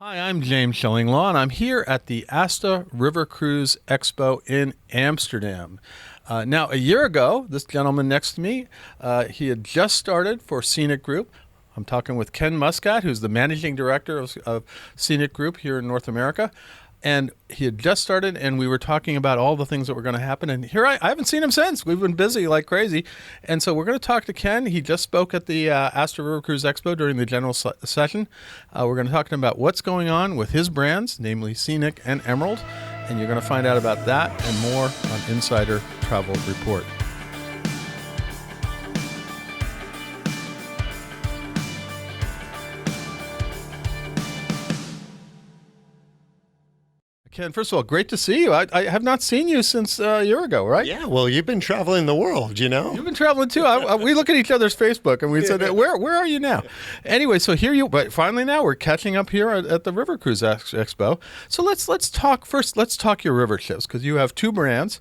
Hi, I'm James Schillinglaw, and I'm here at the Asta River Cruise Expo in Amsterdam. Now, a year ago, this gentleman next to me, he had just started for Scenic Group. I'm talking with Ken Muscat, who's the managing director of Scenic Group here in North America. And he had just started, and we were talking about all the things that were going to happen. And here I haven't seen him since. We've been busy like crazy. And so we're going to talk to Ken. He just spoke at the Asta River Cruise Expo during the general session. We're going to talk to him about what's going on with his brands, namely Scenic and Emerald. And you're going to find out about that and more on Insider Travel Report. Ken, first of all, great to see you. I have not seen you since a year ago, right? Yeah, well, you've been traveling the world, you know? You've been traveling too. We look at each other's Facebook and we said, where are you now? Anyway, so but finally now we're catching up here at the River Cruise Expo. So let's talk your river ships, because you have two brands,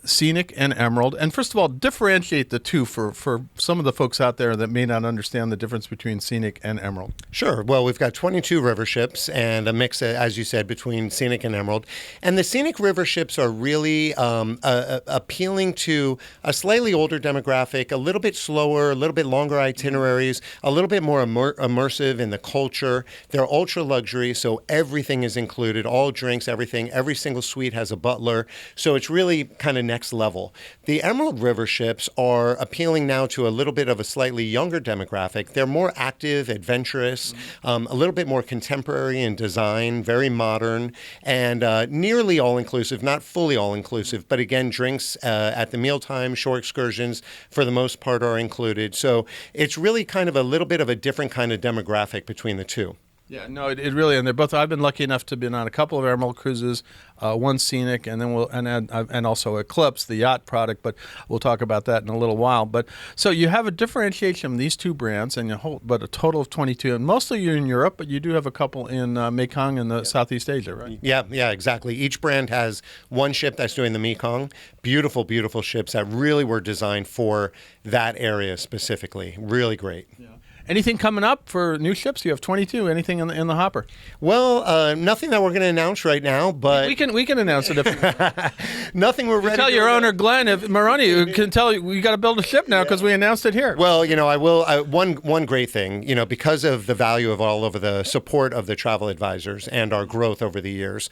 Scenic and Emerald. And first of all, differentiate the two for some of the folks out there that may not understand the difference between Scenic and Emerald. Sure. Well, we've got 22 river ships and a mix, as you said, between Scenic and Emerald. And the Scenic river ships are really appealing to a slightly older demographic, a little bit slower, a little bit longer itineraries, a little bit more immersive in the culture. They're ultra luxury, so everything is included, all drinks, everything. Every single suite has a butler. So it's really kind of next level. The Emerald river ships are appealing now to a little bit of a slightly younger demographic. They're more active, adventurous, a little bit more contemporary in design, very modern, and nearly all-inclusive, not fully all-inclusive, but again, drinks at the mealtime, shore excursions, for the most part, are included. So it's really kind of a little bit of a different kind of demographic between the two. Yeah, no, it really, and they're both. I've been lucky enough to be on a couple of Emerald cruises, one Scenic, and then and also Eclipse, the yacht product. But we'll talk about that in a little while. But so you have a differentiation of these two brands, and but a total of 22, and mostly you're in Europe, but you do have a couple in Mekong and the Southeast Asia, right? Yeah, exactly. Each brand has one ship that's doing the Mekong. Beautiful, beautiful ships that really were designed for that area specifically. Really great. Yeah. Anything coming up for new ships? You have 22. Anything in the hopper? Well, nothing that we're going to announce right now, but we can announce it if nothing we're ready. Tell your owner Glenn, if Maroni, you can tell you we got to build a ship now because we announced it here. Well, I will. One great thing, because of the value of all of the support of the travel advisors and our growth over the years,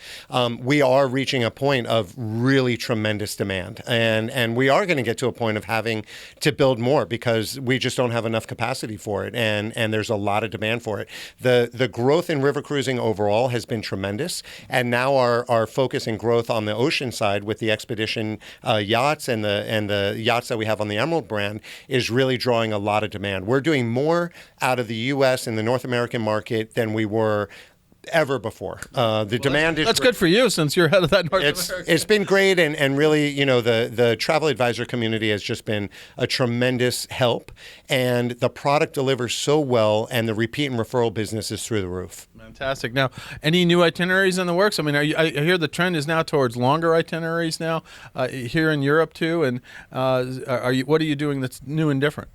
we are reaching a point of really tremendous demand, and we are going to get to a point of having to build more because we just don't have enough capacity for it. And there's a lot of demand for it. The growth in river cruising overall has been tremendous, and now our focus and growth on the ocean side with the expedition yachts and the yachts that we have on the Emerald brand is really drawing a lot of demand. We're doing more out of the U.S. and the North American market than we were ever before. Demand is... That's good for you since you're head of that North America. It's been great, and really, the travel advisor community has just been a tremendous help, and the product delivers so well, and the repeat and referral business is through the roof. Fantastic. Now, any new itineraries in the works? I mean, I hear the trend is now towards longer itineraries now here in Europe too, and what are you doing that's new and different?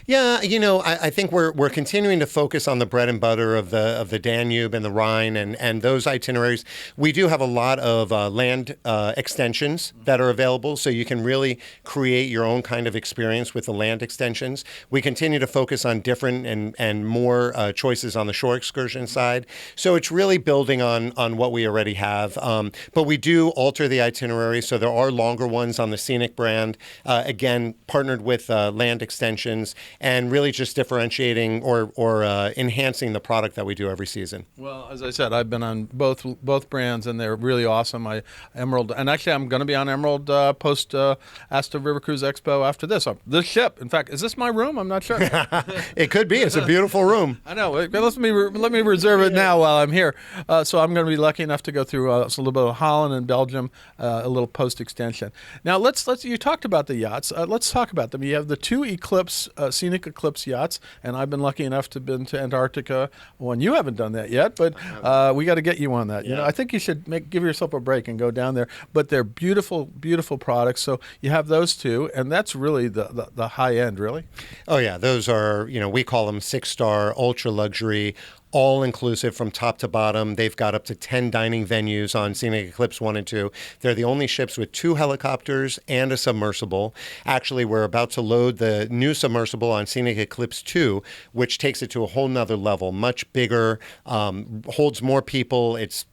Yeah, I think we're continuing to focus on the bread and butter of the Danube and the Rhine and those itineraries. We do have a lot of land extensions that are available, so you can really create your own kind of experience with the land extensions. We continue to focus on different and more choices on the shore excursion side. So it's really building on what we already have. But we do alter the itinerary, so there are longer ones on the Scenic brand, again, partnered with land extensions, and really just differentiating or enhancing the product that we do every season. Well, as I said, I've been on both brands, and they're really awesome. Emerald, and actually, I'm going to be on Emerald post Asta River Cruise Expo after this. This ship, in fact, is this my room? I'm not sure. It could be. It's a beautiful room. I know. Let me reserve it now while I'm here. So I'm going to be lucky enough to go through a little bit of Holland and Belgium, a little post extension. Now let's. You talked about the yachts. Let's talk about them. You have the two Eclipse, Scenic Eclipse yachts, and I've been lucky enough to been to Antarctica. One, you haven't done that yet, but We got to get you on that. You know, I think you should give yourself a break and go down there. But they're beautiful, beautiful products. So you have those two, and that's really the high end, really. Oh yeah, those are, we call them 6-star ultra luxury, all inclusive from top to bottom. They've got up to 10 dining venues on Scenic Eclipse 1 and 2. They're the only ships with 2 helicopters and a submersible. Actually, we're about to load the new submersible on Scenic Eclipse 2, which takes it to a whole nother level, much bigger, holds more people. It's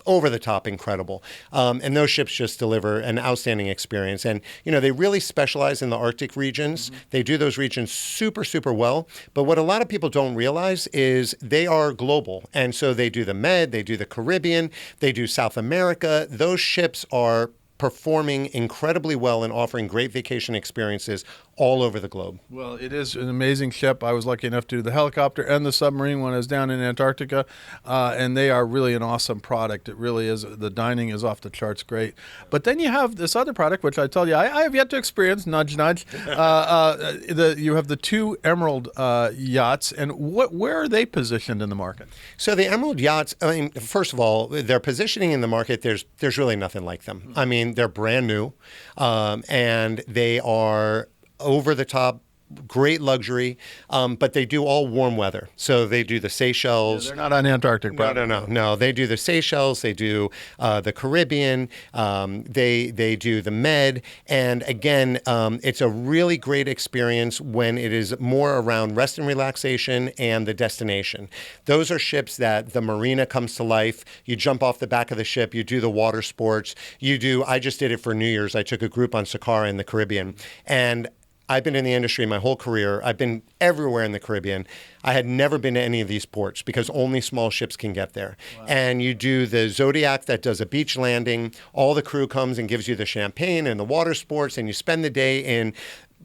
over the top incredible. And those ships just deliver an outstanding experience. And, they really specialize in the Arctic regions. They do those regions super, super well. But what a lot of people don't realize is they are global. And so they do the Med, they do the Caribbean, they do South America. Those ships are performing incredibly well and offering great vacation experiences all over the globe. Well, it is an amazing ship. I was lucky enough to do the helicopter and the submarine when I was down in Antarctica, and they are really an awesome product. It really is. The dining is off the charts great. But then you have this other product, which I told you I have yet to experience, nudge, nudge. You have the 2 Emerald yachts, and where are they positioned in the market? So the Emerald yachts, first of all, their positioning in the market, there's really nothing like them. I mean, they're brand new, and they are over the top, great luxury, but they do all warm weather. So they do the Seychelles. Yeah, they're not on Antarctic. No. They do the Seychelles. They do the Caribbean. They do the Med. And again, it's a really great experience when it is more around rest and relaxation and the destination. Those are ships that the marina comes to life. You jump off the back of the ship. You do the water sports. I just did it for New Year's. I took a group on Sakara in the Caribbean. And I've been in the industry my whole career. I've been everywhere in the Caribbean. I had never been to any of these ports because only small ships can get there. Wow. And you do the Zodiac that does a beach landing. All the crew comes and gives you the champagne and the water sports, and you spend the day in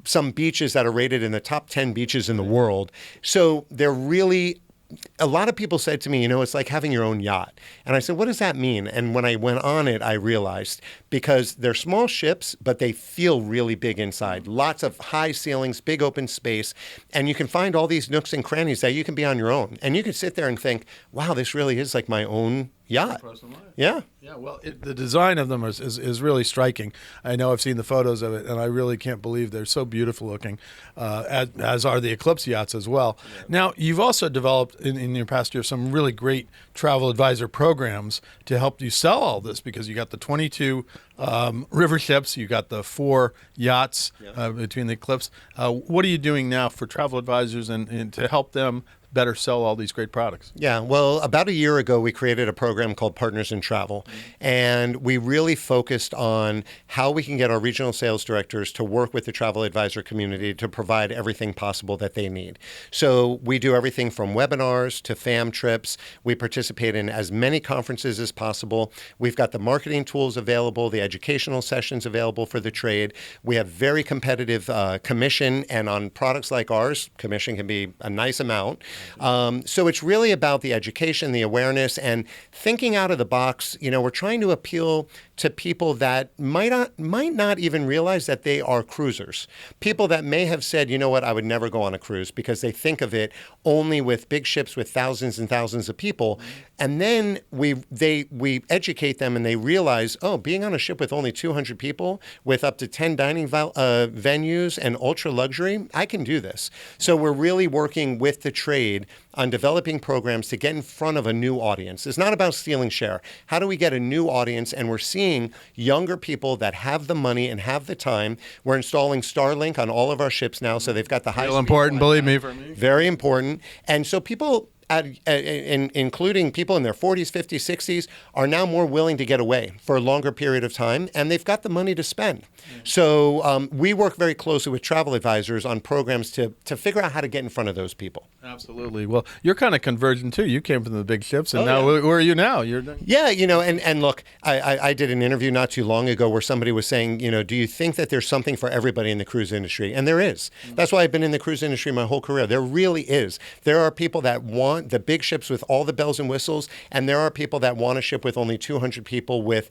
some beaches that are rated in the top 10 beaches in the world. So they're really... A lot of people said to me, it's like having your own yacht. And I said, what does that mean? And when I went on it, I realized because they're small ships, but they feel really big inside. Lots of high ceilings, big open space. And you can find all these nooks and crannies that you can be on your own. And you can sit there and think, wow, this really is like my own yacht. Yeah. Yeah, well, the design of them is really striking. I know I've seen the photos of it, and I really can't believe they're so beautiful looking, as are the Eclipse yachts as well. Yeah. Now, you've also developed in your past year some really great travel advisor programs to help you sell all this, because you got the 22 river ships, you got the 4 yachts between the Eclipse. What are you doing now for travel advisors and to help them better sell all these great products? Yeah, well, about a year ago, we created a program called Partners in Travel, and we really focused on how we can get our regional sales directors to work with the travel advisor community to provide everything possible that they need. So we do everything from webinars to fam trips. We participate in as many conferences as possible. We've got the marketing tools available, the educational sessions available for the trade. We have very competitive commission, and on products like ours, commission can be a nice amount. So it's really about the education, the awareness, and thinking out of the box. We're trying to appeal to people that might not even realize that they are cruisers. People that may have said, I would never go on a cruise, because they think of it only with big ships with thousands and thousands of people. And then we educate them, and they realize, being on a ship with only 200 people with up to 10 dining venues and ultra luxury, I can do this. So we're really working with the trade on developing programs to get in front of a new audience. It's not about stealing share. How do we get a new audience? And we're seeing younger people that have the money and have the time. We're installing Starlink on all of our ships now, so they've got the high speed. Real important, believe me, for me. Very important. And so people, including people in their 40s, 50s, 60s, are now more willing to get away for a longer period of time, and they've got the money to spend. So we work very closely with travel advisors on programs to figure out how to get in front of those people. Absolutely. Well, you're kind of convergent too. You came from the big ships, and where are you now? And look, I did an interview not too long ago where somebody was saying, do you think that there's something for everybody in the cruise industry? And there is. That's why I've been in the cruise industry my whole career. There really is. There are people that want the big ships with all the bells and whistles, and there are people that want a ship with only 200 people with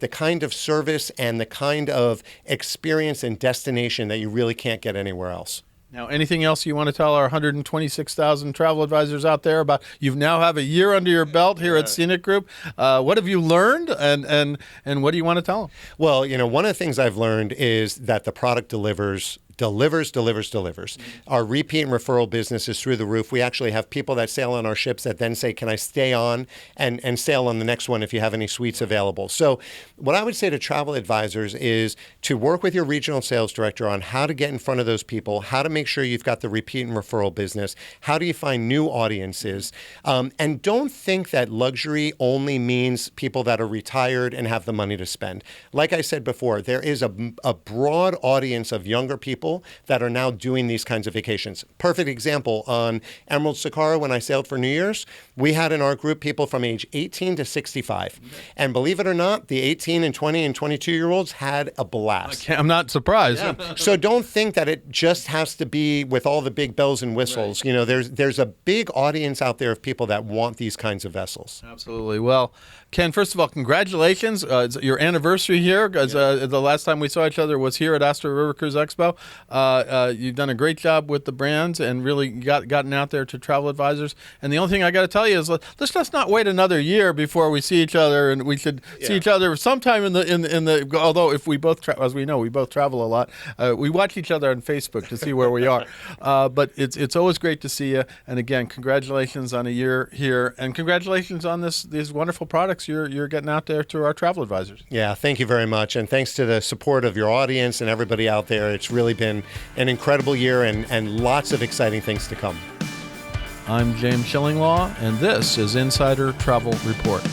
the kind of service and the kind of experience and destination that you really can't get anywhere else. Now, anything else you want to tell our 126,000 travel advisors out there about? You now have a year under your belt here at Scenic Group. What have you learned, and what do you want to tell them? Well, one of the things I've learned is that the product delivers. Our repeat and referral business is through the roof. We actually have people that sail on our ships that then say, can I stay on and sail on the next one if you have any suites available? So what I would say to travel advisors is to work with your regional sales director on how to get in front of those people, how to make sure you've got the repeat and referral business, how do you find new audiences, and don't think that luxury only means people that are retired and have the money to spend. Like I said before, there is a broad audience of younger people that are now doing these kinds of vacations. Perfect example, on Emerald Sakara, when I sailed for New Year's, we had in our group people from age 18 to 65. And believe it or not, the 18 and 20 and 22-year-olds had a blast. I'm not surprised. Yeah. So don't think that it just has to be with all the big bells and whistles. Right. There's a big audience out there of people that want these kinds of vessels. Absolutely. Well, Ken, first of all, congratulations. It's your anniversary here, because the last time we saw each other was here at Astor River Cruise Expo. You've done a great job with the brands and really gotten out there to travel advisors. And the only thing I got to tell you is let's just not wait another year before we see each other, and we should see each other sometime in the. Although if we both, as we know, we both travel a lot, we watch each other on Facebook to see where we are. But it's always great to see you. And again, congratulations on a year here, and congratulations on these wonderful products you're getting out there to our travel advisors. Yeah, thank you very much. And thanks to the support of your audience and everybody out there. It's really been an incredible year and lots of exciting things to come. I'm James Shillinglaw, and this is Insider Travel Report.